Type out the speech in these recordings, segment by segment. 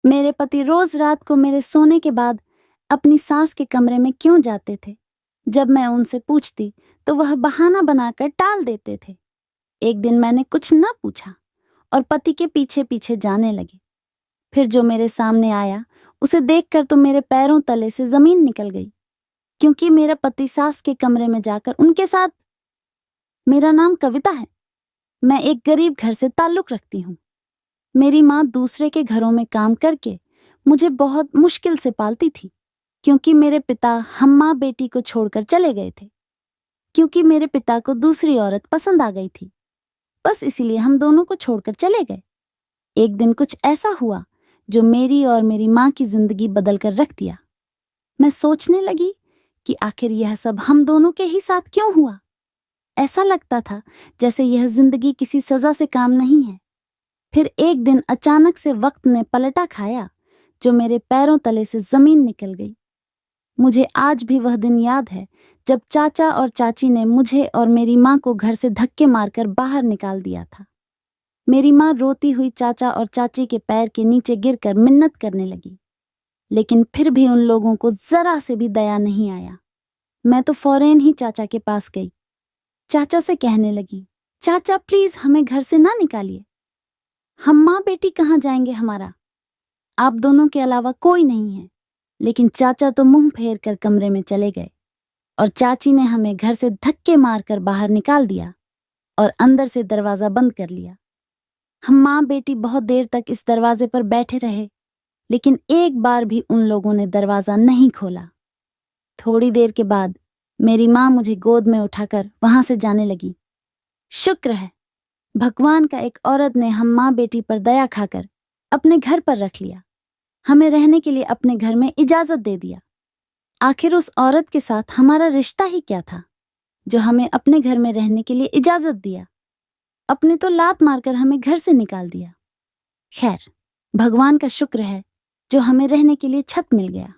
मेरे पति रोज रात को मेरे सोने के बाद अपनी सास के कमरे में क्यों जाते थे? जब मैं उनसे पूछती तो वह बहाना बनाकर टाल देते थे। एक दिन मैंने कुछ न पूछा और पति के पीछे पीछे जाने लगी। फिर जो मेरे सामने आया उसे देखकर तो मेरे पैरों तले से जमीन निकल गई, क्योंकि मेरा पति सास के कमरे में जाकर उनके साथ। मेरा नाम कविता है। मैं एक गरीब घर से ताल्लुक रखती हूँ। मेरी माँ दूसरे के घरों में काम करके मुझे बहुत मुश्किल से पालती थी, क्योंकि मेरे पिता हम माँ बेटी को छोड़कर चले गए थे। क्योंकि मेरे पिता को दूसरी औरत पसंद आ गई थी, बस इसीलिए हम दोनों को छोड़कर चले गए। एक दिन कुछ ऐसा हुआ जो मेरी और मेरी माँ की जिंदगी बदल कर रख दिया। मैं सोचने लगी कि आखिर यह सब हम दोनों के ही साथ क्यों हुआ। ऐसा लगता था जैसे यह जिंदगी किसी सजा से काम नहीं है। फिर एक दिन अचानक से वक्त ने पलटा खाया जो मेरे पैरों तले से जमीन निकल गई। मुझे आज भी वह दिन याद है जब चाचा और चाची ने मुझे और मेरी माँ को घर से धक्के मारकर बाहर निकाल दिया था। मेरी माँ रोती हुई चाचा और चाची के पैर के नीचे गिरकर मिन्नत करने लगी, लेकिन फिर भी उन लोगों को जरा से भी दया नहीं आया। मैं तो फौरन ही चाचा के पास गई। चाचा से कहने लगी, चाचा प्लीज हमें घर से ना निकालिए। हम माँ बेटी कहाँ जाएंगे हमारा? आप दोनों के अलावा कोई नहीं है। लेकिन चाचा तो मुंह फेर कर कमरे में चले गए और चाची ने हमें घर से धक्के मारकर बाहर निकाल दिया और अंदर से दरवाजा बंद कर लिया। हम माँ बेटी बहुत देर तक इस दरवाजे पर बैठे रहे, लेकिन एक बार भी उन लोगों ने दरवाजा नहीं खोला। थोड़ी देर के बाद मेरी माँ मुझे गोद में उठाकर वहां से जाने लगी। शुक्र है भगवान का एक औरत ने हम माँ बेटी पर दया खाकर अपने घर पर रख लिया, हमें रहने के लिए अपने घर में इजाजत दे दिया। आखिर उस औरत के साथ हमारा रिश्ता ही क्या था जो हमें अपने घर में रहने के लिए इजाजत दिया? अपने तो लात मारकर हमें घर से निकाल दिया। खैर, भगवान का शुक्र है जो हमें रहने के लिए छत मिल गया।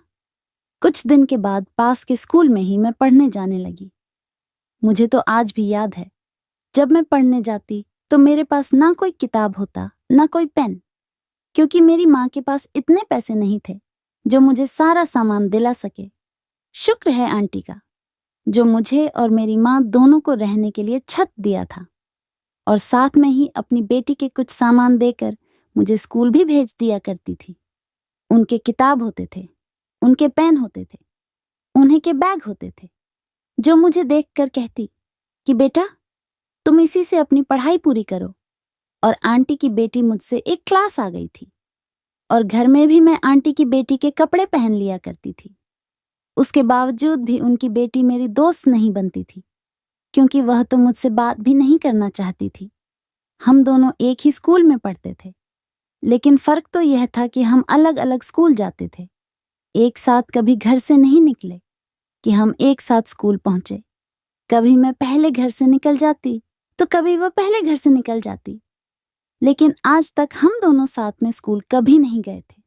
कुछ दिन के बाद पास के स्कूल में ही मैं पढ़ने जाने लगी। मुझे तो आज भी याद है, जब मैं पढ़ने जाती तो मेरे पास ना कोई किताब होता ना कोई पेन, क्योंकि मेरी माँ के पास इतने पैसे नहीं थे जो मुझे सारा सामान दिला सके। शुक्र है आंटी का, जो मुझे और मेरी माँ दोनों को रहने के लिए छत दिया था और साथ में ही अपनी बेटी के कुछ सामान देकर मुझे स्कूल भी भेज दिया करती थी। उनके किताब होते थे, उनके पेन होते थे, उन्हीं के बैग होते थे, जो मुझे देखकर कहती कि बेटा तुम इसी से अपनी पढ़ाई पूरी करो। और आंटी की बेटी मुझसे एक क्लास आ गई थी और घर में भी मैं आंटी की बेटी के कपड़े पहन लिया करती थी। उसके बावजूद भी उनकी बेटी मेरी दोस्त नहीं बनती थी, क्योंकि वह तो मुझसे बात भी नहीं करना चाहती थी। हम दोनों एक ही स्कूल में पढ़ते थे, लेकिन फर्क तो यह था कि हम अलग अलग स्कूल जाते थे। एक साथ कभी घर से नहीं निकले कि हम एक साथ स्कूल पहुंचे। कभी मैं पहले घर से निकल जाती तो कभी वह पहले घर से निकल जाती, लेकिन आज तक हम दोनों साथ में स्कूल कभी नहीं गए थे।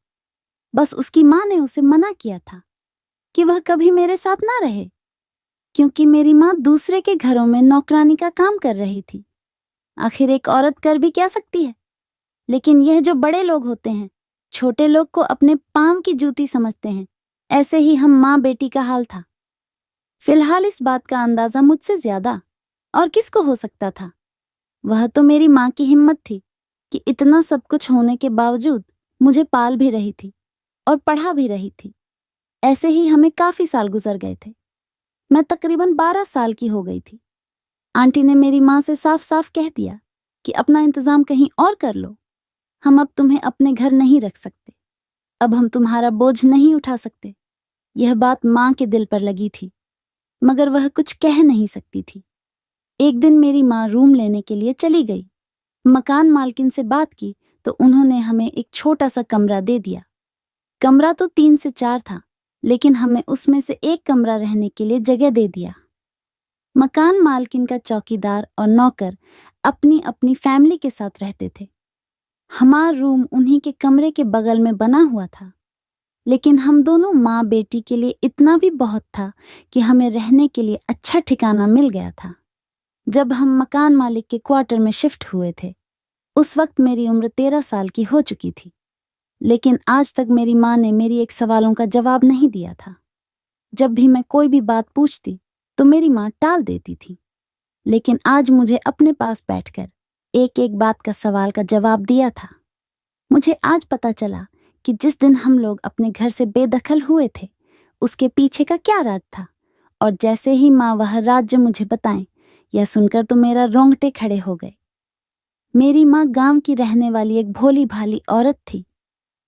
बस उसकी माँ ने उसे मना किया था कि वह कभी मेरे साथ ना रहे, क्योंकि मेरी माँ दूसरे के घरों में नौकरानी का काम कर रही थी। आखिर एक औरत कर भी क्या सकती है? लेकिन यह जो बड़े लोग होते हैं, छोटे लोग को अपने पांव की जूती समझते हैं। ऐसे ही हम माँ बेटी का हाल था। फिलहाल इस बात का अंदाजा मुझसे ज्यादा और किसको हो सकता था? वह तो मेरी माँ की हिम्मत थी कि इतना सब कुछ होने के बावजूद मुझे पाल भी रही थी और पढ़ा भी रही थी। ऐसे ही हमें काफी साल गुजर गए थे। मैं तकरीबन 12 साल की हो गई थी। आंटी ने मेरी माँ से साफ साफ कह दिया कि अपना इंतजाम कहीं और कर लो। हम अब तुम्हें अपने घर नहीं रख सकते। अब हम तुम्हारा बोझ नहीं उठा सकते। यह बात माँ के दिल पर लगी थी, मगर वह कुछ कह नहीं सकती थी। एक दिन मेरी माँ रूम लेने के लिए चली गई। मकान मालकिन से बात की तो उन्होंने हमें एक छोटा सा कमरा दे दिया। कमरा तो 3 से 4 था, लेकिन हमें उसमें से एक कमरा रहने के लिए जगह दे दिया। मकान मालकिन का चौकीदार और नौकर अपनी अपनी फैमिली के साथ रहते थे। हमारा रूम उन्हीं के कमरे के बगल में बना हुआ था, लेकिन हम दोनों माँ बेटी के लिए इतना भी बहुत था कि हमें रहने के लिए अच्छा ठिकाना मिल गया था। जब हम मकान मालिक के क्वार्टर में शिफ्ट हुए थे, उस वक्त मेरी उम्र 13 साल की हो चुकी थी। लेकिन आज तक मेरी माँ ने मेरी एक सवालों का जवाब नहीं दिया था। जब भी मैं कोई भी बात पूछती तो मेरी माँ टाल देती थी, लेकिन आज मुझे अपने पास बैठकर एक एक बात का सवाल का जवाब दिया था। मुझे आज पता चला कि जिस दिन हम लोग अपने घर से बेदखल हुए थे, उसके पीछे का क्या राज था। और जैसे ही माँ वह राज्य मुझे बताएं, यह सुनकर तो मेरा रोंगटे खड़े हो गए। मेरी माँ गांव की रहने वाली एक भोली भाली औरत थी।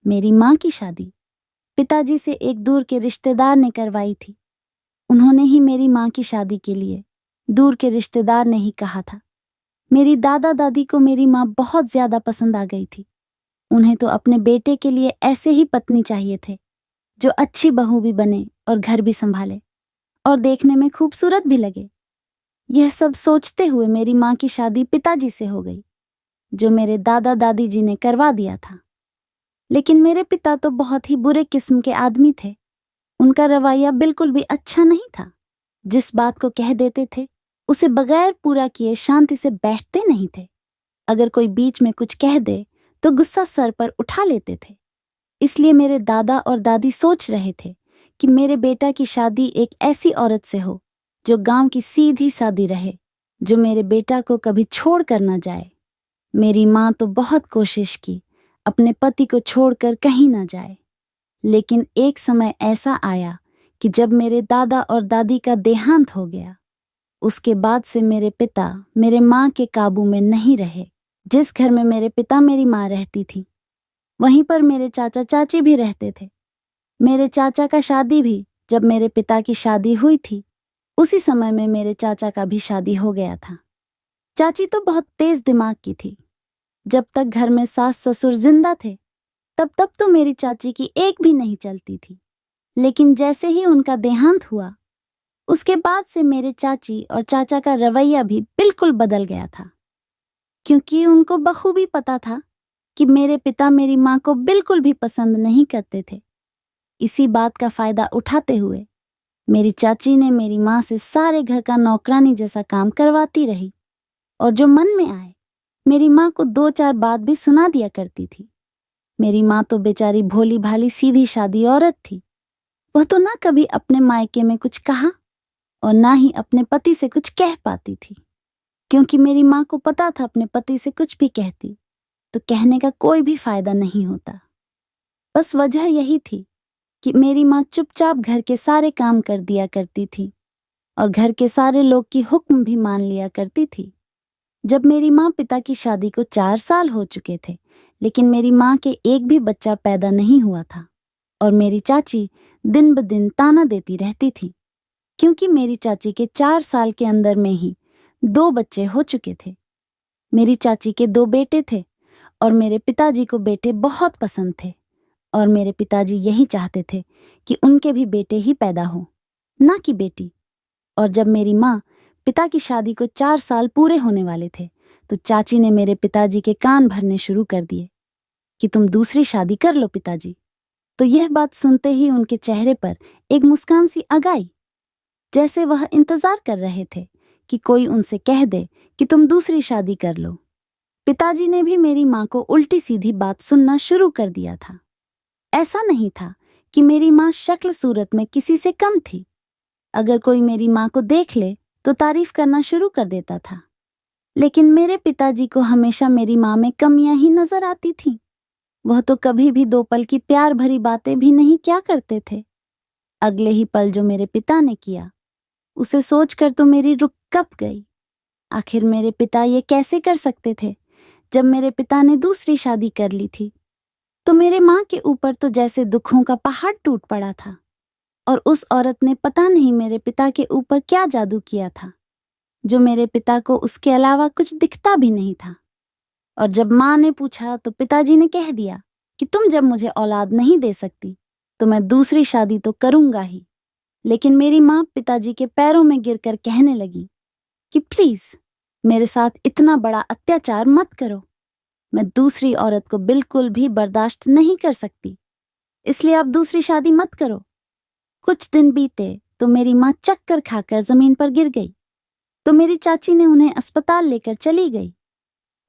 मेरी माँ की शादी पिताजी से एक दूर के रिश्तेदार ने करवाई थी। उन्होंने ही मेरी माँ की शादी के लिए दूर के रिश्तेदार ने ही कहा था। मेरी दादा दादी को मेरी माँ बहुत ज्यादा पसंद आ गई थी। उन्हें तो अपने बेटे के लिए ऐसे ही पत्नी चाहिए थे जो अच्छी बहू भी बने और घर भी संभाले और देखने में खूबसूरत भी लगे। यह सब सोचते हुए मेरी माँ की शादी पिताजी से हो गई, जो मेरे दादा दादी जी ने करवा दिया था। लेकिन मेरे पिता तो बहुत ही बुरे किस्म के आदमी थे। उनका रवैया बिल्कुल भी अच्छा नहीं था। जिस बात को कह देते थे उसे बगैर पूरा किए शांति से बैठते नहीं थे। अगर कोई बीच में कुछ कह दे तो गुस्सा सर पर उठा लेते थे। इसलिए मेरे दादा और दादी सोच रहे थे कि मेरे बेटा की शादी एक ऐसी औरत से हो जो गांव की सीधी सादी रहे, जो मेरे बेटा को कभी छोड़ कर न जाए। मेरी माँ तो बहुत कोशिश की अपने पति को छोड़कर कहीं न जाए, लेकिन एक समय ऐसा आया कि जब मेरे दादा और दादी का देहांत हो गया, उसके बाद से मेरे पिता मेरे माँ के काबू में नहीं रहे। जिस घर में मेरे पिता मेरी माँ रहती थी, वहीं पर मेरे चाचा चाची भी रहते थे। मेरे चाचा का शादी भी जब मेरे पिता की शादी हुई थी, उसी समय में मेरे चाचा का भी शादी हो गया था। चाची तो बहुत तेज दिमाग की थी। जब तक घर में सास ससुर जिंदा थे, तब तक तो मेरी चाची की एक भी नहीं चलती थी। लेकिन जैसे ही उनका देहांत हुआ, उसके बाद से मेरे चाची और चाचा का रवैया भी बिल्कुल बदल गया था, क्योंकि उनको बखूबी पता था कि मेरे पिता मेरी माँ को बिल्कुल भी पसंद नहीं करते थे। इसी बात का फायदा उठाते हुए मेरी चाची ने मेरी माँ से सारे घर का नौकरानी जैसा काम करवाती रही, और जो मन में आए मेरी माँ को 2-4 बात भी सुना दिया करती थी। मेरी माँ तो बेचारी भोली भाली सीधी सादी औरत थी। वह तो ना कभी अपने मायके में कुछ कहा और ना ही अपने पति से कुछ कह पाती थी, क्योंकि मेरी माँ को पता था अपने पति से कुछ भी कहती तो कहने का कोई भी फायदा नहीं होता। बस वजह यही थी कि मेरी माँ चुपचाप घर के सारे काम कर दिया करती थी और घर के सारे लोग की हुक्म भी मान लिया करती थी। जब मेरी माँ पिता की शादी को 4 साल हो चुके थे, लेकिन मेरी माँ के एक भी बच्चा पैदा नहीं हुआ था, और मेरी चाची दिन ब दिन ताना देती रहती थी, क्योंकि मेरी चाची के 4 साल के अंदर में ही 2 बच्चे हो चुके थे। मेरी चाची के 2 बेटे थे और मेरे पिताजी को बेटे बहुत पसंद थे, और मेरे पिताजी यही चाहते थे कि उनके भी बेटे ही पैदा हों, ना कि बेटी। और जब मेरी माँ पिता की शादी को 4 साल पूरे होने वाले थे, तो चाची ने मेरे पिताजी के कान भरने शुरू कर दिए कि तुम दूसरी शादी कर लो पिताजी। तो यह बात सुनते ही उनके चेहरे पर एक मुस्कान सी आ गई, जैसे वह इंतजार कर रहे थे कि कोई उनसे कह दे कि तुम दूसरी शादी कर लो। पिताजी ने भी मेरी माँ को उल्टी सीधी बात सुनना शुरू कर दिया था। ऐसा नहीं था कि मेरी माँ शक्ल सूरत में किसी से कम थी। अगर कोई मेरी माँ को देख ले तो तारीफ करना शुरू कर देता था, लेकिन मेरे पिताजी को हमेशा मेरी माँ में कमियां ही नजर आती थीं। वह तो कभी भी 2 पल की प्यार भरी बातें भी नहीं क्या करते थे। अगले ही पल जो मेरे पिता ने किया, उसे सोचकर तो मेरी रुह कँप गई। आखिर मेरे पिता ये कैसे कर सकते थे? जब मेरे पिता ने दूसरी शादी कर ली थी, तो मेरे माँ के ऊपर तो जैसे दुखों का पहाड़ टूट पड़ा था, और उस औरत ने पता नहीं मेरे पिता के ऊपर क्या जादू किया था, जो मेरे पिता को उसके अलावा कुछ दिखता भी नहीं था। और जब माँ ने पूछा तो पिताजी ने कह दिया कि तुम जब मुझे औलाद नहीं दे सकती तो मैं दूसरी शादी तो करूंगा ही। लेकिन मेरी माँ पिताजी के पैरों में गिरकर कहने लगी कि प्लीज मेरे साथ इतना बड़ा अत्याचार मत करो। मैं दूसरी औरत को बिल्कुल भी बर्दाश्त नहीं कर सकती, इसलिए आप दूसरी शादी मत करो। कुछ दिन बीते तो मेरी माँ चक्कर खाकर जमीन पर गिर गई, तो मेरी चाची ने उन्हें अस्पताल लेकर चली गई।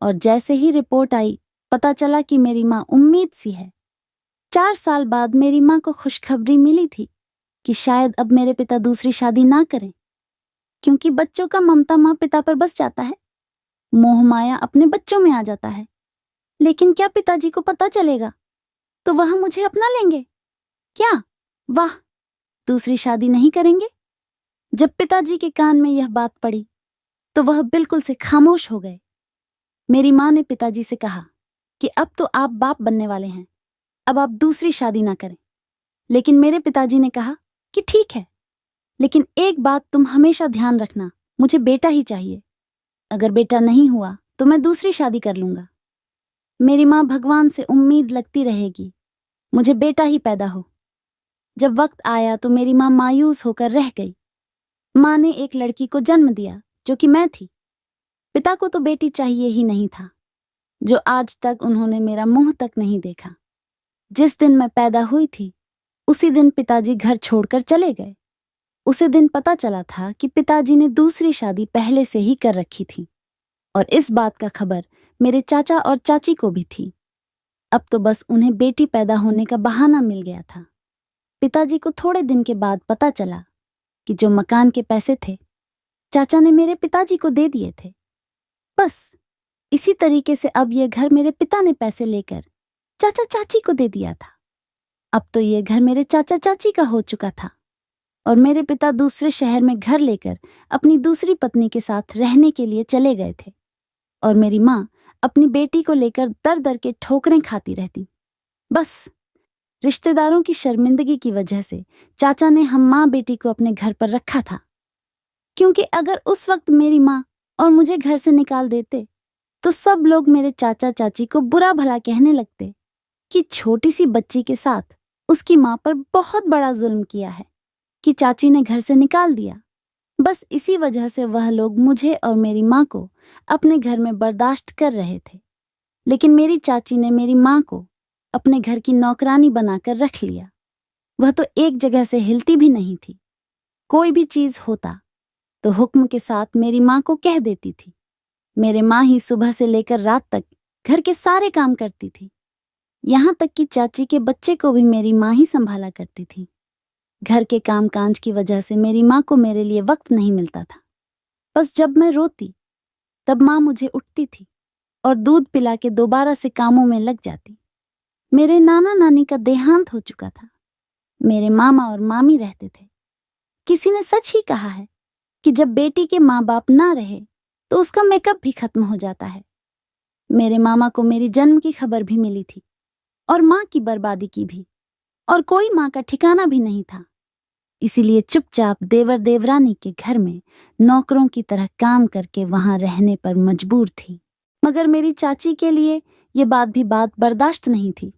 और जैसे ही रिपोर्ट आई, पता चला कि मेरी माँ उम्मीद सी है। 4 साल बाद मेरी माँ को खुशखबरी मिली थी कि शायद अब मेरे पिता दूसरी शादी ना करें, क्योंकि बच्चों का ममता माँ पिता पर बस जाता है, मोह माया अपने बच्चों में आ जाता है। लेकिन क्या पिताजी को पता चलेगा तो वह मुझे अपना लेंगे? क्या? वाह, दूसरी शादी नहीं करेंगे? जब पिताजी के कान में यह बात पड़ी तो वह बिल्कुल से खामोश हो गए। मेरी माँ ने पिताजी से कहा कि अब तो आप बाप बनने वाले हैं, अब आप दूसरी शादी ना करें। लेकिन मेरे पिताजी ने कहा कि ठीक है, लेकिन एक बात तुम हमेशा ध्यान रखना, मुझे बेटा ही चाहिए। अगर बेटा नहीं हुआ तो मैं दूसरी शादी कर लूंगा। मेरी माँ भगवान से उम्मीद लगती रहेगी मुझे बेटा ही पैदा हो। जब वक्त आया तो मेरी माँ मायूस होकर रह गई। माँ ने एक लड़की को जन्म दिया जो कि मैं थी। पिता को तो बेटी चाहिए ही नहीं था, जो आज तक उन्होंने मेरा मुंह तक नहीं देखा। जिस दिन मैं पैदा हुई थी उसी दिन पिताजी घर छोड़कर चले गए। उसी दिन पता चला था कि पिताजी ने दूसरी शादी पहले से ही कर रखी थी, और इस बात का खबर मेरे चाचा और चाची को भी थी। अब तो बस उन्हें बेटी पैदा होने का बहाना मिल गया था। पिताजी को थोड़े दिन के बाद पता चला कि जो मकान के पैसे थे चाचा ने मेरे पिताजी को दे दिए थे। बस इसी तरीके से अब यह घर मेरे पिता ने पैसे लेकर चाचा चाची को दे दिया था। अब तो यह घर मेरे चाचा चाची का हो चुका था, और मेरे पिता दूसरे शहर में घर लेकर अपनी दूसरी पत्नी के साथ रहने के लिए चले गए थे, और मेरी माँ अपनी बेटी को लेकर दर दर के ठोकरें खाती रहती। बस रिश्तेदारों की शर्मिंदगी की वजह से चाचा ने हम माँ बेटी को अपने घर पर रखा था, क्योंकि अगर उस वक्त मेरी माँ और मुझे घर से निकाल देते तो सब लोग मेरे चाचा चाची को बुरा भला कहने लगते कि छोटी सी बच्ची के साथ उसकी माँ पर बहुत बड़ा जुल्म किया है कि चाची ने घर से निकाल दिया। बस इसी वजह से वह लोग मुझे और मेरी माँ को अपने घर में बर्दाश्त कर रहे थे। लेकिन मेरी चाची ने मेरी माँ को अपने घर की नौकरानी बनाकर रख लिया। वह तो एक जगह से हिलती भी नहीं थी। कोई भी चीज होता तो हुक्म के साथ मेरी माँ को कह देती थी। मेरे माँ ही सुबह से लेकर रात तक घर के सारे काम करती थी। यहाँ तक कि चाची के बच्चे को भी मेरी माँ ही संभाला करती थी। घर के काम काज की वजह से मेरी माँ को मेरे लिए वक्त नहीं मिलता था। बस जब मैं रोती तब माँ मुझे उठती थी और दूध पिला के दोबारा से कामों में लग जाती। मेरे नाना नानी का देहांत हो चुका था। मेरे मामा और मामी रहते थे। किसी ने सच ही कहा है कि जब बेटी के माँ बाप ना रहे तो उसका मेकअप भी खत्म हो जाता है। मेरे मामा को मेरी जन्म की खबर भी मिली थी, और माँ की बर्बादी की भी, और कोई माँ का ठिकाना भी नहीं था। इसीलिए चुपचाप देवर देवरानी के घर में नौकरों की तरह काम करके वहां रहने पर मजबूर थी। मगर मेरी चाची के लिए ये बात भी बात बर्दाश्त नहीं थी।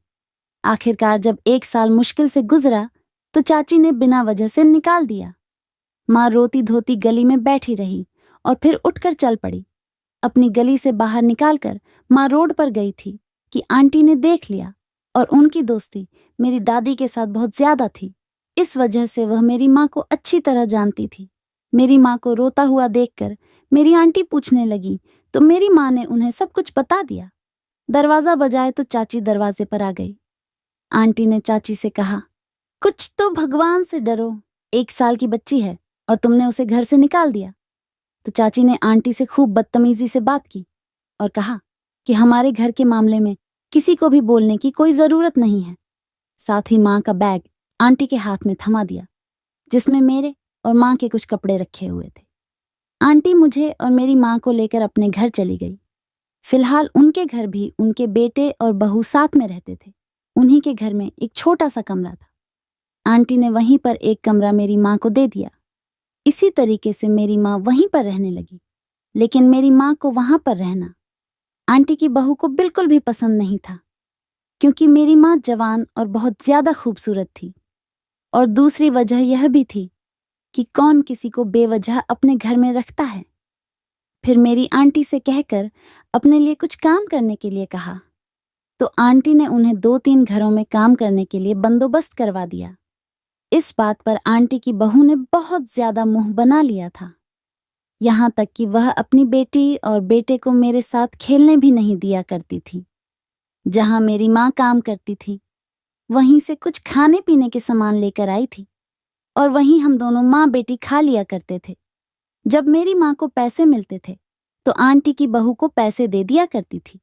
आखिरकार जब 1 साल मुश्किल से गुजरा तो चाची ने बिना वजह से निकाल दिया। माँ रोती धोती गली में बैठी रही और फिर उठकर चल पड़ी। अपनी गली से बाहर निकालकर माँ रोड पर गई थी कि आंटी ने देख लिया, और उनकी दोस्ती मेरी दादी के साथ बहुत ज्यादा थी। इस वजह से वह मेरी माँ को अच्छी तरह जानती थी। मेरी माँ को रोता हुआ देखकर मेरी आंटी पूछने लगी तो मेरी माँ ने उन्हें सब कुछ बता दिया। दरवाजा बजाए तो चाची दरवाजे पर आ गई। आंटी ने चाची से कहा, कुछ तो भगवान से डरो, 1 साल की बच्ची है और तुमने उसे घर से निकाल दिया। तो चाची ने आंटी से खूब बदतमीजी से बात की और कहा कि हमारे घर के मामले में किसी को भी बोलने की कोई जरूरत नहीं है। साथ ही माँ का बैग आंटी के हाथ में थमा दिया, जिसमें मेरे और माँ के कुछ कपड़े रखे हुए थे। आंटी मुझे और मेरी माँ को लेकर अपने घर चली गई। फिलहाल उनके घर भी उनके बेटे और बहू साथ में रहते थे। उन्हीं के घर में एक छोटा सा कमरा था। आंटी ने वहीं पर एक कमरा मेरी माँ को दे दिया। इसी तरीके से मेरी माँ वहीं पर रहने लगी। लेकिन मेरी माँ को वहां पर रहना आंटी की बहू को बिल्कुल भी पसंद नहीं था, क्योंकि मेरी माँ जवान और बहुत ज्यादा खूबसूरत थी। और दूसरी वजह यह भी थी कि कौन किसी को बेवजह अपने घर में रखता है। फिर मेरी आंटी से कहकर अपने लिए कुछ काम करने के लिए कहा, तो आंटी ने उन्हें 2-3 घरों में काम करने के लिए बंदोबस्त करवा दिया। इस बात पर आंटी की बहू ने बहुत ज्यादा मुंह बना लिया था, यहाँ तक कि वह अपनी बेटी और बेटे को मेरे साथ खेलने भी नहीं दिया करती थी। जहां मेरी माँ काम करती थी वहीं से कुछ खाने पीने के सामान लेकर आई थी और वहीं हम दोनों माँ बेटी खा लिया करते थे। जब मेरी माँ को पैसे मिलते थे तो आंटी की बहू को पैसे दे दिया करती थी,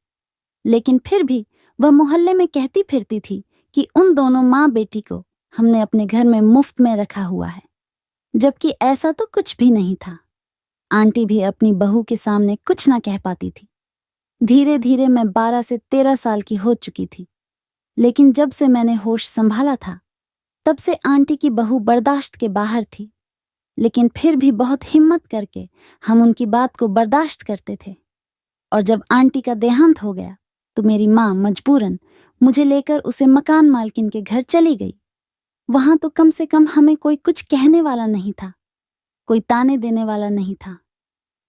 लेकिन फिर भी वह मोहल्ले में कहती फिरती थी कि उन दोनों माँ बेटी को हमने अपने घर में मुफ्त में रखा हुआ है, जबकि ऐसा तो कुछ भी नहीं था। आंटी भी अपनी बहू के सामने कुछ ना कह पाती थी। धीरे धीरे मैं 12 से 13 साल की हो चुकी थी, लेकिन जब से मैंने होश संभाला था तब से आंटी की बहू बर्दाश्त के बाहर थी, लेकिन फिर भी बहुत हिम्मत करके हम उनकी बात को बर्दाश्त करते थे। और जब आंटी का देहांत हो गया तो मेरी माँ मजबूरन मुझे लेकर उसे मकान मालकिन के घर चली गई। वहां तो कम से कम हमें कोई कुछ कहने वाला नहीं था, कोई ताने देने वाला नहीं था।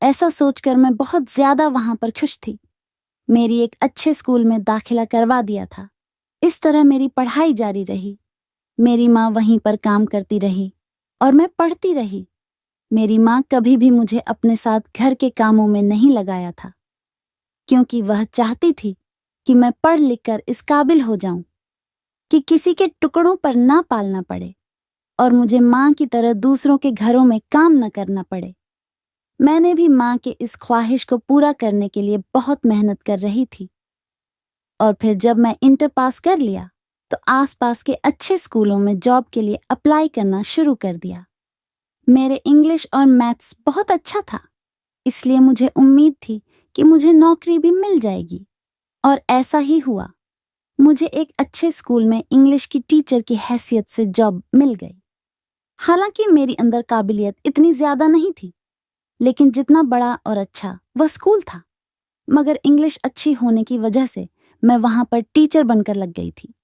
ऐसा सोचकर मैं बहुत ज्यादा वहां पर खुश थी। मेरी एक अच्छे स्कूल में दाखिला करवा दिया था। इस तरह मेरी पढ़ाई जारी रही। मेरी माँ वहीं पर काम करती रही और मैं पढ़ती रही। मेरी माँ कभी भी मुझे अपने साथ घर के कामों में नहीं लगाया था, क्योंकि वह चाहती थी कि मैं पढ़ लिख कर इस काबिल हो जाऊं कि किसी के टुकड़ों पर ना पालना पड़े और मुझे माँ की तरह दूसरों के घरों में काम न करना पड़े। मैंने भी माँ के इस ख्वाहिश को पूरा करने के लिए बहुत मेहनत कर रही थी। और फिर जब मैं इंटर पास कर लिया तो आसपास के अच्छे स्कूलों में जॉब के लिए अप्लाई करना शुरू कर दिया। मेरे इंग्लिश और मैथ्स बहुत अच्छा था, इसलिए मुझे उम्मीद थी कि मुझे नौकरी भी मिल जाएगी, और ऐसा ही हुआ। मुझे एक अच्छे स्कूल में इंग्लिश की टीचर की हैसियत से जॉब मिल गई। हालांकि मेरी अंदर काबिलियत इतनी ज्यादा नहीं थी, लेकिन जितना बड़ा और अच्छा वह स्कूल था, मगर इंग्लिश अच्छी होने की वजह से मैं वहां पर टीचर बनकर लग गई थी।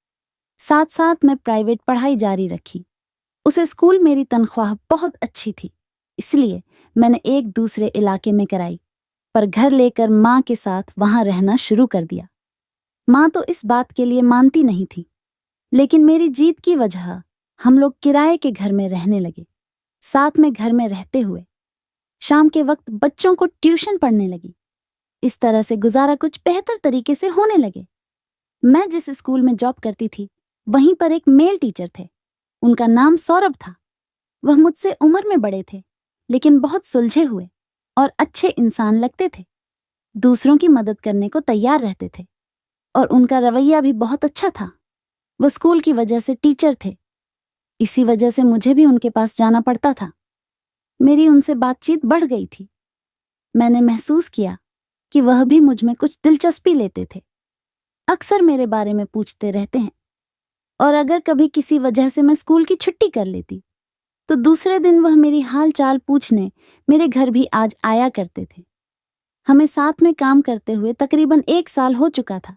साथ साथ मैं प्राइवेट पढ़ाई जारी रखी। उस स्कूल मेरी तनख्वाह बहुत अच्छी थी, इसलिए मैंने एक दूसरे इलाके में कराई, पर घर लेकर माँ के साथ वहां रहना शुरू कर दिया। माँ तो इस बात के लिए मानती नहीं थी, लेकिन मेरी जीत की वजह हम लोग किराए के घर में रहने लगे। साथ में घर में रहते हुए शाम के वक्त बच्चों को ट्यूशन पढ़ने लगी। इस तरह से गुजारा कुछ बेहतर तरीके से होने लगे। मैं जिस स्कूल में जॉब करती थी वहीं पर एक मेल टीचर थे। उनका नाम सौरभ था। वह मुझसे उम्र में बड़े थे, लेकिन बहुत सुलझे हुए और अच्छे इंसान लगते थे। दूसरों की मदद करने को तैयार रहते थे और उनका रवैया भी बहुत अच्छा था। वह स्कूल की वजह से टीचर थे, इसी वजह से मुझे भी उनके पास जाना पड़ता था। मेरी उनसे बातचीत बढ़ गई थी। मैंने महसूस किया कि वह भी मुझ में कुछ दिलचस्पी लेते थे। अक्सर मेरे बारे में पूछते रहते हैं, और अगर कभी किसी वजह से मैं स्कूल की छुट्टी कर लेती तो दूसरे दिन वह मेरी हाल चाल पूछने मेरे घर भी आज आया करते थे। हमें साथ में काम करते हुए तकरीबन 1 साल हो चुका था।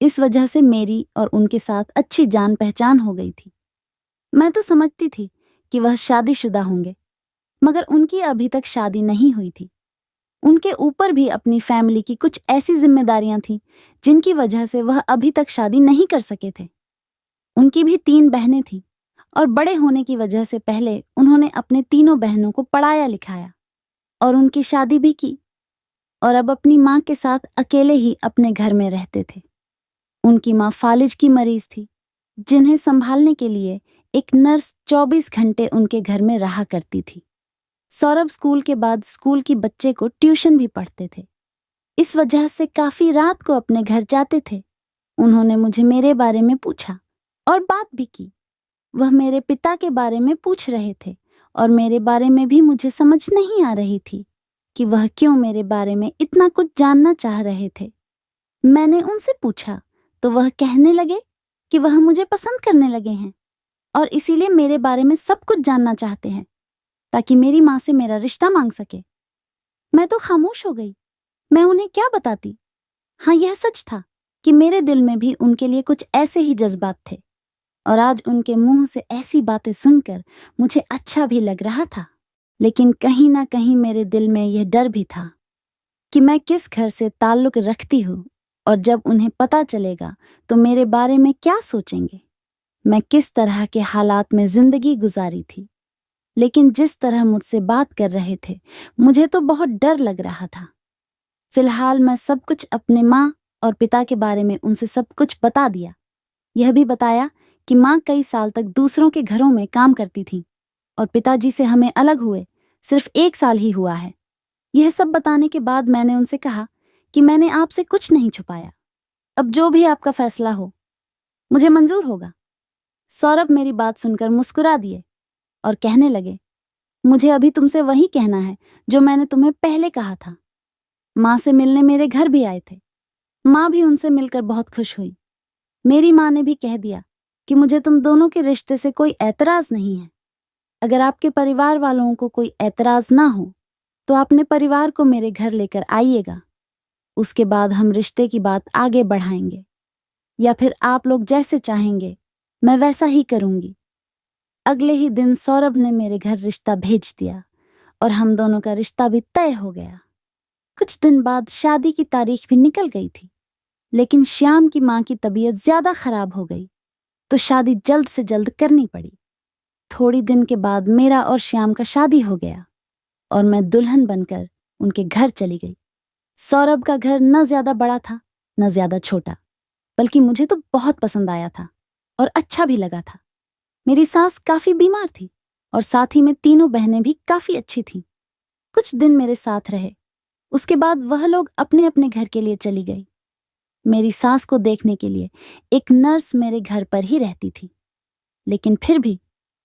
इस वजह से मेरी और उनके साथ अच्छी जान पहचान हो गई थी। मैं तो समझती थी कि वह शादीशुदा होंगे, मगर उनकी अभी तक शादी नहीं हुई थी। उनके ऊपर भी अपनी फैमिली की कुछ ऐसी जिम्मेदारियां थीं जिनकी वजह से वह अभी तक शादी नहीं कर सके थे। उनकी भी 3 बहनें थीं, और बड़े होने की वजह से पहले उन्होंने अपने तीनों बहनों को पढ़ाया लिखाया और उनकी शादी भी की, और अब अपनी माँ के साथ अकेले ही अपने घर में रहते थे। उनकी माँ फालिज की मरीज थी, जिन्हें संभालने के लिए एक नर्स 24 घंटे उनके घर में रहा करती थी। सौरभ स्कूल के बाद स्कूल की बच्चे को ट्यूशन भी पढ़ते थे, इस वजह से काफी रात को अपने घर जाते थे। उन्होंने मुझे मेरे बारे में पूछा और बात भी की। वह मेरे पिता के बारे में पूछ रहे थे और मेरे बारे में भी मुझे समझ नहीं आ रही थी कि वह क्यों मेरे बारे में इतना कुछ जानना चाह रहे थे। मैंने उनसे पूछा तो वह कहने लगे कि वह मुझे पसंद करने लगे हैं और इसीलिए मेरे बारे में सब कुछ जानना चाहते हैं ताकि मेरी माँ से मेरा रिश्ता मांग सके। मैं तो खामोश हो गई। मैं उन्हें क्या बताती? हाँ, यह सच था कि मेरे दिल में भी उनके लिए कुछ ऐसे ही जज्बात थे, और आज उनके मुंह से ऐसी बातें सुनकर मुझे अच्छा भी लग रहा था। लेकिन कहीं ना कहीं मेरे दिल में यह डर भी था कि मैं किस घर से ताल्लुक रखती हूँ, और जब उन्हें पता चलेगा तो मेरे बारे में क्या सोचेंगे। मैं किस तरह के हालात में जिंदगी गुजारी थी, लेकिन जिस तरह मुझसे बात कर रहे थे मुझे तो बहुत डर लग रहा था। फिलहाल मैं सब कुछ अपने माँ और पिता के बारे में उनसे सब कुछ बता दिया। यह भी बताया कि माँ कई साल तक दूसरों के घरों में काम करती थी और पिताजी से हमें अलग हुए सिर्फ 1 साल ही हुआ है। यह सब बताने के बाद मैंने उनसे कहा कि मैंने आपसे कुछ नहीं छुपाया। अब जो भी आपका फैसला हो, मुझे मंजूर होगा। सौरभ मेरी बात सुनकर मुस्कुरा दिए और कहने लगे, मुझे अभी तुमसे वही कहना है जो मैंने तुम्हें पहले कहा था। माँ से मिलने मेरे घर भी आए थे। माँ भी उनसे मिलकर बहुत खुश हुई। मेरी माँ ने भी कह दिया कि मुझे तुम दोनों के रिश्ते से कोई ऐतराज नहीं है। अगर आपके परिवार वालों को कोई ऐतराज ना हो तो अपने परिवार को मेरे घर लेकर आइएगा। उसके बाद हम रिश्ते की बात आगे बढ़ाएंगे, या फिर आप लोग जैसे चाहेंगे मैं वैसा ही करूंगी। अगले ही दिन सौरभ ने मेरे घर रिश्ता भेज दिया और हम दोनों का रिश्ता भी तय हो गया। कुछ दिन बाद शादी की तारीख भी निकल गई थी, लेकिन श्याम की माँ की तबीयत ज्यादा खराब हो गई तो शादी जल्द से जल्द करनी पड़ी। थोड़ी दिन के बाद मेरा और श्याम का शादी हो गया और मैं दुल्हन बनकर उनके घर चली गई। सौरभ का घर न ज्यादा बड़ा था न ज्यादा छोटा, बल्कि मुझे तो बहुत पसंद आया था और अच्छा भी लगा था। मेरी सास काफी बीमार थी और साथ ही में तीनों बहनें भी काफी अच्छी थीं। कुछ दिन मेरे साथ रहे, उसके बाद वह लोग अपने अपने घर के लिए चली गई। मेरी सास को देखने के लिए एक नर्स मेरे घर पर ही रहती थी, लेकिन फिर भी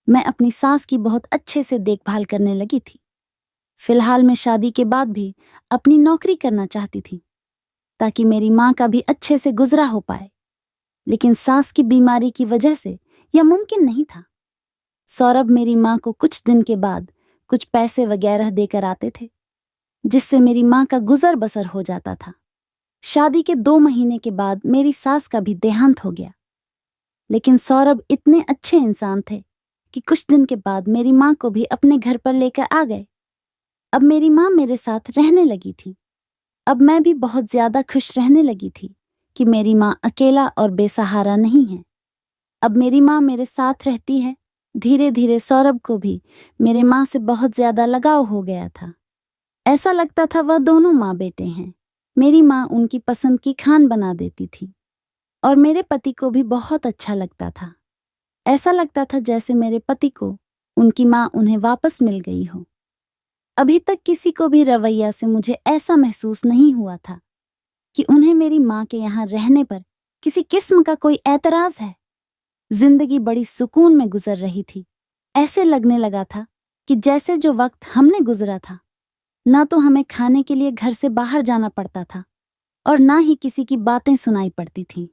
मैं अपनी सास की बहुत अच्छे से देखभाल करने लगी थी। फिलहाल मैं शादी के बाद भी अपनी नौकरी करना चाहती थी ताकि मेरी माँ का भी अच्छे से गुजरा हो पाए, लेकिन सास की बीमारी की वजह से यह मुमकिन नहीं था। सौरभ मेरी माँ को कुछ दिन के बाद कुछ पैसे वगैरह देकर आते थे, जिससे मेरी माँ का गुजर बसर हो जाता था। शादी के 2 महीने के बाद मेरी सास का भी देहांत हो गया, लेकिन सौरभ इतने अच्छे इंसान थे कि कुछ दिन के बाद मेरी माँ को भी अपने घर पर लेकर आ गए। अब मेरी माँ मेरे साथ रहने लगी थी। अब मैं भी बहुत ज्यादा खुश रहने लगी थी कि मेरी माँ अकेला और बेसहारा नहीं है। अब मेरी माँ मेरे साथ रहती है। धीरे धीरे सौरभ को भी मेरे माँ से बहुत ज्यादा लगाव हो गया था। ऐसा लगता था वह दोनों माँ बेटे हैं। मेरी माँ उनकी पसंद की खान बना देती थी और मेरे पति को भी बहुत अच्छा लगता था। ऐसा लगता था जैसे मेरे पति को उनकी माँ उन्हें वापस मिल गई हो। अभी तक किसी को भी रवैया से मुझे ऐसा महसूस नहीं हुआ था कि उन्हें मेरी माँ के यहाँ रहने पर किसी किस्म का कोई ऐतराज है। जिंदगी बड़ी सुकून में गुजर रही थी। ऐसे लगने लगा था कि जैसे जो वक्त हमने गुजरा था, ना तो हमें खाने के लिए घर से बाहर जाना पड़ता था और ना ही किसी की बातें सुनाई पड़ती थीं,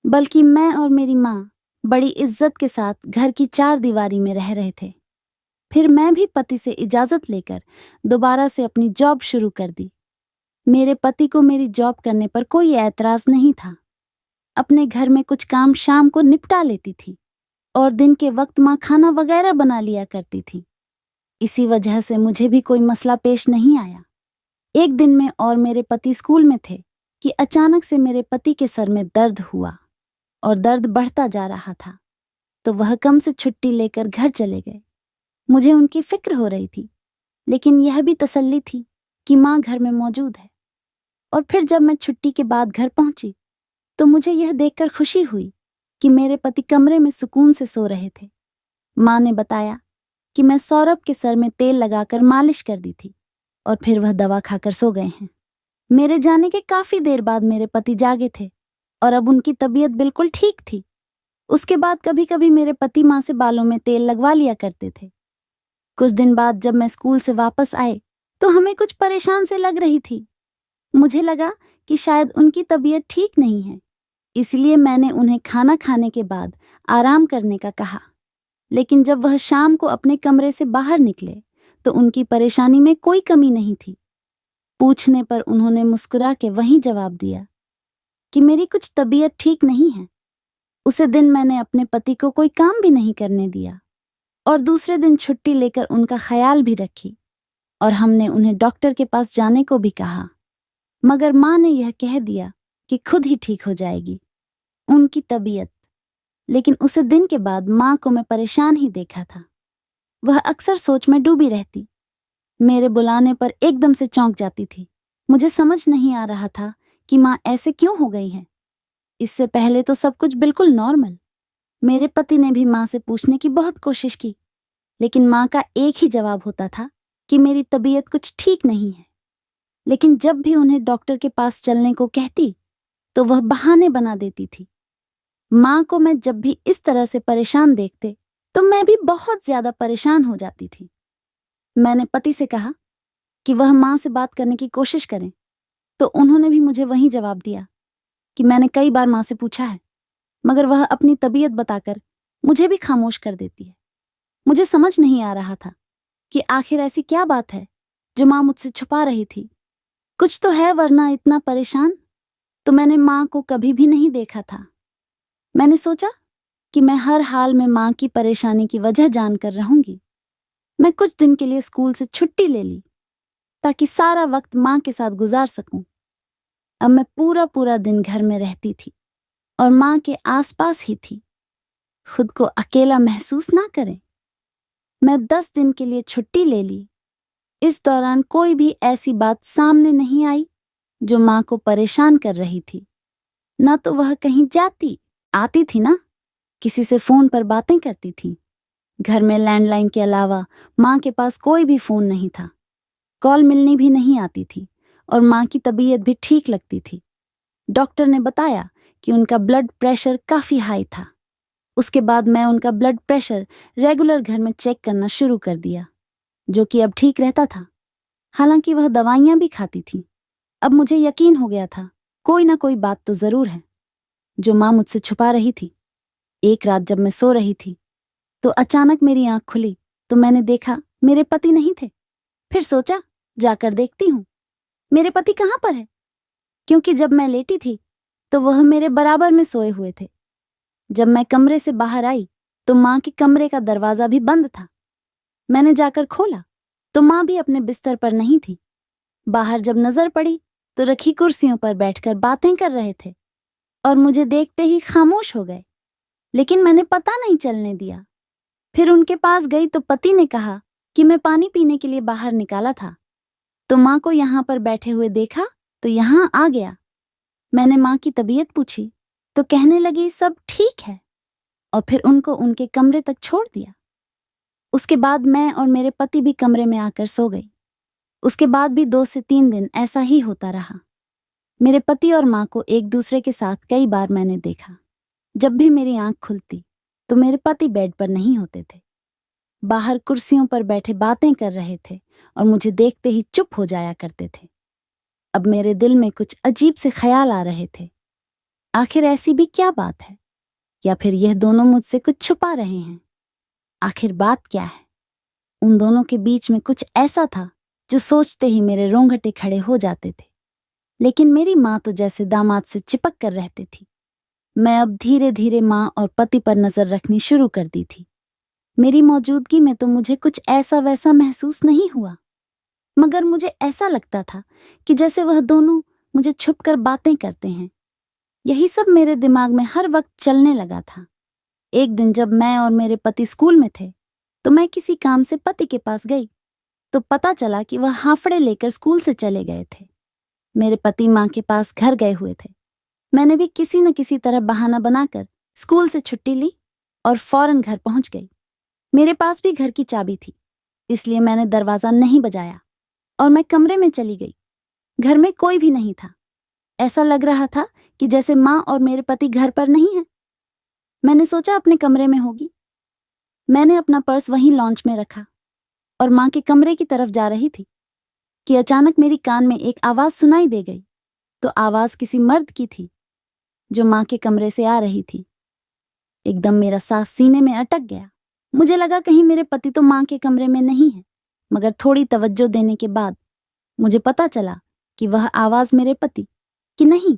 बल्कि मैं और मेरी माँ बड़ी इज्जत के साथ घर की 4 दीवारी में रह रहे थे। फिर मैं भी पति से इजाजत लेकर दोबारा से अपनी जॉब शुरू कर दी। मेरे पति को मेरी जॉब करने पर कोई ऐतराज नहीं था। अपने घर में कुछ काम शाम को निपटा लेती थी और दिन के वक्त माँ खाना वगैरह बना लिया करती थी। इसी वजह से मुझे भी कोई मसला पेश नहीं आया। एक दिन मैं और मेरे पति स्कूल में थे कि अचानक से मेरे पति के सर में दर्द हुआ और दर्द बढ़ता जा रहा था, तो वह कम से छुट्टी लेकर घर चले गए। मुझे उनकी फिक्र हो रही थी, लेकिन यह भी तसल्ली थी कि माँ घर में मौजूद है। और फिर जब मैं छुट्टी के बाद घर पहुंची तो मुझे यह देखकर खुशी हुई कि मेरे पति कमरे में सुकून से सो रहे थे। माँ ने बताया कि मैं सौरभ के सर में तेल लगाकर मालिश कर दी थी और फिर वह दवा खाकर सो गए हैं। मेरे जाने के काफी देर बाद मेरे पति जागे थे और अब उनकी तबीयत बिल्कुल ठीक थी। उसके बाद कभी कभी मेरे पति माँ से बालों में तेल लगवा लिया करते थे। कुछ दिन बाद जब मैं स्कूल से वापस आए तो हमें कुछ परेशान से लग रही थी। मुझे लगा कि शायद उनकी तबीयत ठीक नहीं है, इसलिए मैंने उन्हें खाना खाने के बाद आराम करने का कहा। लेकिन जब वह शाम को अपने कमरे से बाहर निकले तो उनकी परेशानी में कोई कमी नहीं थी। पूछने पर उन्होंने मुस्कुरा के वहीं जवाब दिया कि मेरी कुछ तबीयत ठीक नहीं है। उसे दिन मैंने अपने पति को कोई काम भी नहीं करने दिया और दूसरे दिन छुट्टी लेकर उनका ख्याल भी रखी और हमने उन्हें डॉक्टर के पास जाने को भी कहा, मगर माँ ने यह कह दिया कि खुद ही ठीक हो जाएगी उनकी तबीयत। लेकिन उसे दिन के बाद माँ को मैं परेशान ही देखा था। वह अक्सर सोच में डूबी रहती। मेरे बुलाने पर एकदम से चौंक जाती थी। मुझे समझ नहीं आ रहा था कि माँ ऐसे क्यों हो गई है। इससे पहले तो सब कुछ बिल्कुल नॉर्मल। मेरे पति ने भी माँ से पूछने की बहुत कोशिश की, लेकिन माँ का एक ही जवाब होता था कि मेरी तबीयत कुछ ठीक नहीं है। लेकिन जब भी उन्हें डॉक्टर के पास चलने को कहती तो वह बहाने बना देती थी। माँ को मैं जब भी इस तरह से परेशान देखते तो मैं भी बहुत ज्यादा परेशान हो जाती थी। मैंने पति से कहा कि वह माँ से बात करने की कोशिश करें, तो उन्होंने भी मुझे वही जवाब दिया कि मैंने कई बार माँ से पूछा है, मगर वह अपनी तबीयत बताकर मुझे भी खामोश कर देती है। मुझे समझ नहीं आ रहा था कि आखिर ऐसी क्या बात है जो माँ मुझसे छुपा रही थी। कुछ तो है, वरना इतना परेशान तो मैंने माँ को कभी भी नहीं देखा था। मैंने सोचा कि मैं हर हाल में माँ की परेशानी की वजह जानकर रहूंगी। मैं कुछ दिन के लिए स्कूल से छुट्टी ले ली ताकि सारा वक्त माँ के साथ गुजार सकूं। अब मैं पूरा पूरा दिन घर में रहती थी और माँ के आसपास ही थी, खुद को अकेला महसूस ना करें। मैं 10 दिन के लिए छुट्टी ले ली। इस दौरान कोई भी ऐसी बात सामने नहीं आई जो माँ को परेशान कर रही थी। ना तो वह कहीं जाती आती थी, ना किसी से फोन पर बातें करती थी। घर में लैंडलाइन के अलावा माँ के पास कोई भी फोन नहीं था। कॉल मिलनी भी नहीं आती थी और माँ की तबीयत भी ठीक लगती थी। डॉक्टर ने बताया कि उनका ब्लड प्रेशर काफी हाई था। उसके बाद मैं उनका ब्लड प्रेशर रेगुलर घर में चेक करना शुरू कर दिया, जो कि अब ठीक रहता था। हालांकि वह दवाइयां भी खाती थी। अब मुझे यकीन हो गया था कोई ना कोई बात तो जरूर है जो माँ मुझसे छुपा रही थी। एक रात जब मैं सो रही थी तो अचानक मेरी आंख खुली तो मैंने देखा मेरे पति नहीं थे। फिर सोचा जाकर देखती हूँ मेरे पति कहाँ पर है, क्योंकि जब मैं लेटी थी तो वह मेरे बराबर में सोए हुए थे। जब मैं कमरे से बाहर आई तो माँ के कमरे का दरवाजा भी बंद था। मैंने जाकर खोला तो माँ भी अपने बिस्तर पर नहीं थी। बाहर जब नजर पड़ी तो रखी कुर्सियों पर बैठकर बातें कर रहे थे और मुझे देखते ही खामोश हो गए, लेकिन मैंने पता नहीं चलने दिया। फिर उनके पास गई तो पति ने कहा कि मैं पानी पीने के लिए बाहर निकाला था, तो माँ को यहाँ पर बैठे हुए देखा तो यहाँ आ गया। मैंने माँ की तबीयत पूछी तो कहने लगी सब ठीक है, और फिर उनको उनके कमरे तक छोड़ दिया। उसके बाद मैं और मेरे पति भी कमरे में आकर सो गई। उसके बाद भी 2 से 3 दिन ऐसा ही होता रहा। मेरे पति और माँ को एक दूसरे के साथ कई बार मैंने देखा। जब भी मेरी आंख खुलती तो मेरे पति बेड पर नहीं होते थे, बाहर कुर्सियों पर बैठे बातें कर रहे थे और मुझे देखते ही चुप हो जाया करते थे। अब मेरे दिल में कुछ अजीब से ख्याल आ रहे थे। आखिर ऐसी भी क्या बात है, या फिर यह दोनों मुझसे कुछ छुपा रहे हैं? आखिर बात क्या है? उन दोनों के बीच में कुछ ऐसा था जो सोचते ही मेरे रोंगटे खड़े हो जाते थे। लेकिन मेरी माँ तो जैसे दामाद से चिपक कर रहती थी। मैं अब धीरे धीरे माँ और पति पर नजर रखनी शुरू कर दी थी। मेरी मौजूदगी में तो मुझे कुछ ऐसा वैसा महसूस नहीं हुआ, मगर मुझे ऐसा लगता था कि जैसे वह दोनों मुझे छुपकर बातें करते हैं। यही सब मेरे दिमाग में हर वक्त चलने लगा था। एक दिन जब मैं और मेरे पति स्कूल में थे तो मैं किसी काम से पति के पास गई तो पता चला कि वह हाफड़े लेकर स्कूल से चले गए थे। मेरे पति माँ के पास घर गए हुए थे। मैंने भी किसी न किसी तरह बहाना बनाकर स्कूल से छुट्टी ली और फौरन घर पहुंच गई। मेरे पास भी घर की चाबी थी, इसलिए मैंने दरवाजा नहीं बजाया और मैं कमरे में चली गई। घर में कोई भी नहीं था। ऐसा लग रहा था कि जैसे माँ और मेरे पति घर पर नहीं है। मैंने सोचा अपने कमरे में होगी। मैंने अपना पर्स वहीं लॉन्च में रखा और माँ के कमरे की तरफ जा रही थी कि अचानक मेरी कान में एक आवाज सुनाई दे गई। तो आवाज किसी मर्द की थी जो माँ के कमरे से आ रही थी। एकदम मेरा सांस सीने में अटक गया। मुझे लगा कहीं मेरे पति तो माँ के कमरे में नहीं है, मगर थोड़ी तवज्जो देने के बाद मुझे पता चला कि वह आवाज मेरे पति की नहीं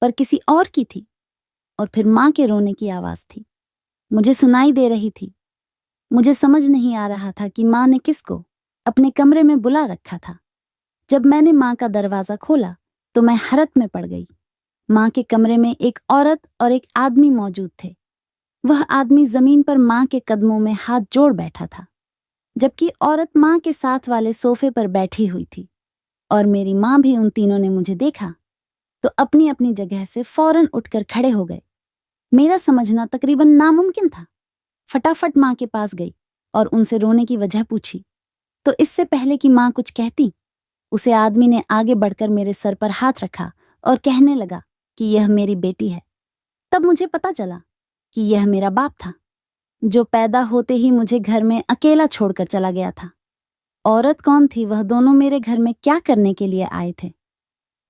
पर किसी और की थी, और फिर माँ के रोने की आवाज थी। मुझे सुनाई दे रही थी। मुझे समझ नहीं आ रहा था कि माँ ने किसको अपने कमरे में बुला रखा था। जब मैंने माँ का दरवाजा खोला तो मैं हैरत में पड़ गई। माँ के कमरे में एक औरत और एक आदमी मौजूद थे। वह आदमी जमीन पर माँ के कदमों में हाथ जोड़ बैठा था, जबकि औरत माँ के साथ वाले सोफे पर बैठी हुई थी। और मेरी माँ भी उन तीनों ने मुझे देखा तो अपनी अपनी जगह से फौरन उठकर खड़े हो गए। मेरा समझना तकरीबन नामुमकिन था। फटाफट माँ के पास गई और उनसे रोने की वजह पूछी। तो इससे पहले कि माँ कुछ कहती, उसे आदमी ने आगे बढ़कर मेरे सर पर हाथ रखा और कहने लगा कि यह मेरी बेटी है। तब मुझे पता चला कि यह मेरा बाप था, जो पैदा होते ही मुझे घर में अकेला छोड़कर चला गया था। औरत कौन थी, वह दोनों मेरे घर में क्या करने के लिए आए थे?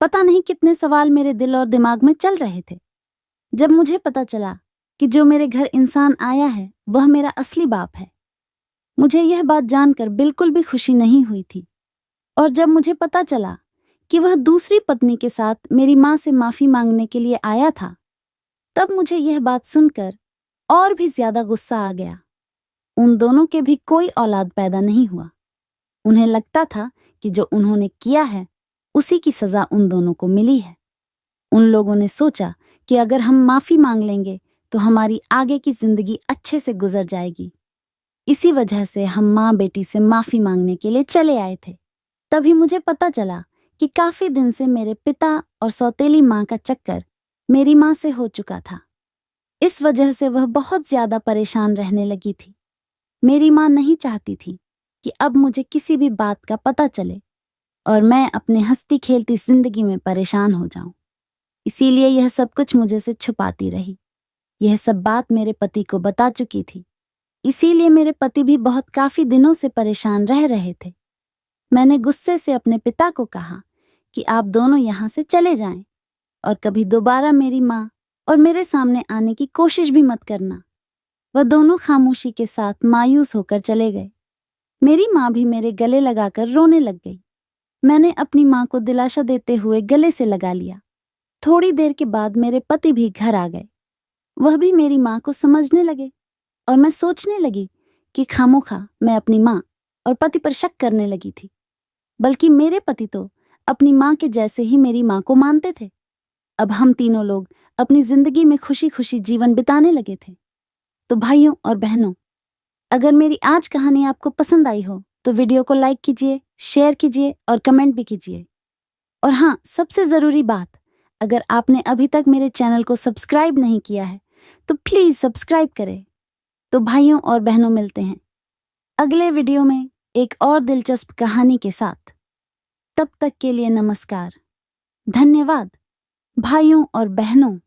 पता नहीं कितने सवाल मेरे दिल और दिमाग में चल रहे थे। जब मुझे पता चला कि जो मेरे घर इंसान आया है वह मेरा असली बाप है, मुझे यह बात जानकर बिल्कुल भी खुशी नहीं हुई थी। और जब मुझे पता चला कि वह दूसरी पत्नी के साथ मेरी माँ से माफी मांगने के लिए आया था, तब मुझे यह बात सुनकर और भी ज्यादा गुस्सा आ गया। उन दोनों के भी कोई औलाद पैदा नहीं हुआ। उन्हें लगता था कि जो उन्होंने किया है उसी की सजा उन दोनों को मिली है। उन लोगों ने सोचा कि अगर हम माफी मांग लेंगे तो हमारी आगे की जिंदगी अच्छे से गुजर जाएगी। इसी वजह से हम माँ बेटी से माफी मांगने के लिए चले आए थे। तभी मुझे पता चला कि काफी दिन से मेरे पिता और सौतेली माँ का चक्कर मेरी माँ से हो चुका था। इस वजह से वह बहुत ज्यादा परेशान रहने लगी थी। मेरी माँ नहीं चाहती थी कि अब मुझे किसी भी बात का पता चले और मैं अपने हंसती खेलती जिंदगी में परेशान हो जाऊं। इसीलिए यह सब कुछ मुझे से छुपाती रही। यह सब बात मेरे पति को बता चुकी थी। इसीलिए मेरे पति भी बहुत काफी दिनों से परेशान रह रहे थे। मैंने गुस्से से अपने पिता को कहा कि आप दोनों यहाँ से चले जाएं और कभी दोबारा मेरी माँ और मेरे सामने आने की कोशिश भी मत करना। वह दोनों खामोशी के साथ मायूस होकर चले गए। मेरी माँ भी मेरे गले लगाकर रोने लग गई। मैंने अपनी माँ को दिलासा देते हुए गले से लगा लिया। थोड़ी देर के बाद मेरे पति भी घर आ गए। वह भी मेरी माँ को समझने लगे और मैं सोचने लगी कि खामोखा मैं अपनी माँ और पति पर शक करने लगी थी। बल्कि मेरे पति तो अपनी माँ के जैसे ही मेरी माँ को मानते थे। अब हम तीनों लोग अपनी जिंदगी में खुशी खुशी जीवन बिताने लगे थे। तो भाइयों और बहनों, अगर मेरी आज कहानी आपको पसंद आई हो तो वीडियो को लाइक कीजिए, शेयर कीजिए और कमेंट भी कीजिए। और हाँ, सबसे ज़रूरी बात, अगर आपने अभी तक मेरे चैनल को सब्सक्राइब नहीं किया है तो प्लीज़ सब्सक्राइब करें। तो भाइयों और बहनों, मिलते हैं अगले वीडियो में एक और दिलचस्प कहानी के साथ। तब तक के लिए नमस्कार, धन्यवाद भाइयों और बहनों।